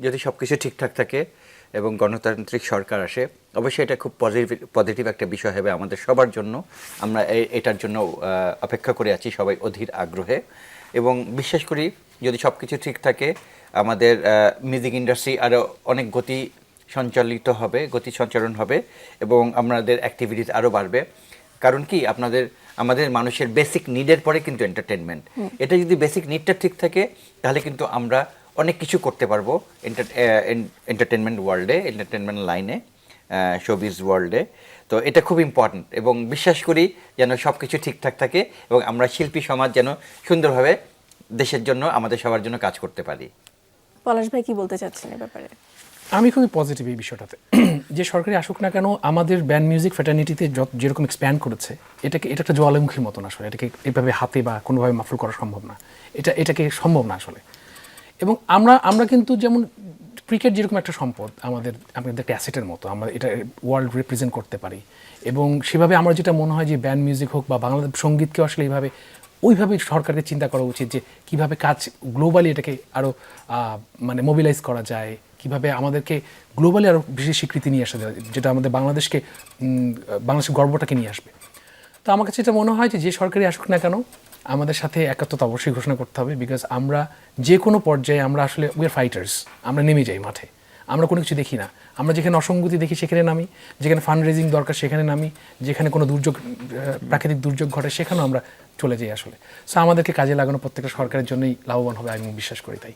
যদি সব কিছু ঠিকঠাক থাকে এবং গণতান্ত্রিক সরকার আসে, অবশ্যই এটা খুব পজিটিভ একটা বিষয় হবে আমাদের সবার জন্য। আমরা এটার জন্য অপেক্ষা করে আছি সবাই অধীর আগ্রহে, এবং বিশ্বাস করি যদি সব কিছু ঠিক থাকে আমাদের মিউজিক ইন্ডাস্ট্রি আরও অনেক গতি সঞ্চালন হবে এবং আমাদের অ্যাক্টিভিটিস আরও বাড়বে। কারণ কি আমাদের মানুষের বেসিক নিডের পরে কিন্তু এন্টারটেনমেন্ট। এটা যদি বেসিক নিডটা ঠিক থাকে তাহলে কিন্তু আমরা অনেক কিছু করতে পারবো এন্টারটেনমেন্ট ওয়ার্ল্ডে, এন্টারটেনমেন্ট লাইনে, শোবিজ ওয়ার্ল্ডে। তো এটা খুব ইম্পর্ট্যান্ট এবং বিশ্বাস করি যেন সব কিছু ঠিকঠাক থাকে এবং আমরা শিল্পী সমাজ যেন সুন্দরভাবে দেশের জন্য, আমাদের সবার জন্য কাজ করতে পারি। পলাশ ভাই কি বলতে চাচ্ছেন এ ব্যাপারে? আমি খুবই পজিটিভ এই বিষয়টাতে। যে সরকারি আসুক না কেন, আমাদের ব্যান্ড মিউজিক ফ্র্যাটার্নিটিতে যেরকম এক্সপ্যান্ড করেছে, এটা একটা জ্বালামুখীর মতন আসলে। এটাকে এভাবে হাতে বা কোনোভাবে মাফুল করা সম্ভব না, এটাকে সম্ভব না আসলে। এবং আমরা কিন্তু যেমন ক্রিকেট যেরকম একটা সম্পদ আমাদের একটা অ্যাসেটের মতো, আমরা এটা ওয়ার্ল্ড রিপ্রেজেন্ট করতে পারি। এবং সেভাবে আমার যেটা মনে হয় যে ব্যান্ড মিউজিক হোক বা বাংলাদেশ সঙ্গীতকে আসলে ওইভাবে সরকারকে চিন্তা করা উচিত যে কীভাবে কাজ গ্লোবালি এটাকে আরও মানে মোবিলাইজ করা যায়, কীভাবে আমাদেরকে গ্লোবালি আরও বেশি স্বীকৃতি নিয়ে আসা যায়, যেটা আমাদের বাংলাদেশের গর্বটাকে নিয়ে আসবে। তো আমার কাছে এটা মনে হয় যে সরকারি আসুক না কেন আমাদের সাথে একাত্মতা অবশ্যই ঘোষণা করতে হবে। বিকজ আমরা যে কোনো পর্যায়ে আমরা আসলে উই আর ফাইটার্স, আমরা নেমে যাই মাঠে, আমরা কোনো কিছু দেখি না। আমরা যেখানে অসঙ্গতি দেখি সেখানে নামি, যেখানে ফান্ড রেজিং দরকার সেখানে নামি, যেখানে কোনো প্রাকৃতিক দুর্যোগ ঘটে সেখানেও আমরা চলে যাই আসলে। সো আমাদেরকে কাজে লাগানো প্রত্যেকটা সরকারের জন্যই লাভবান হবে আমি বিশ্বাস করি। তাই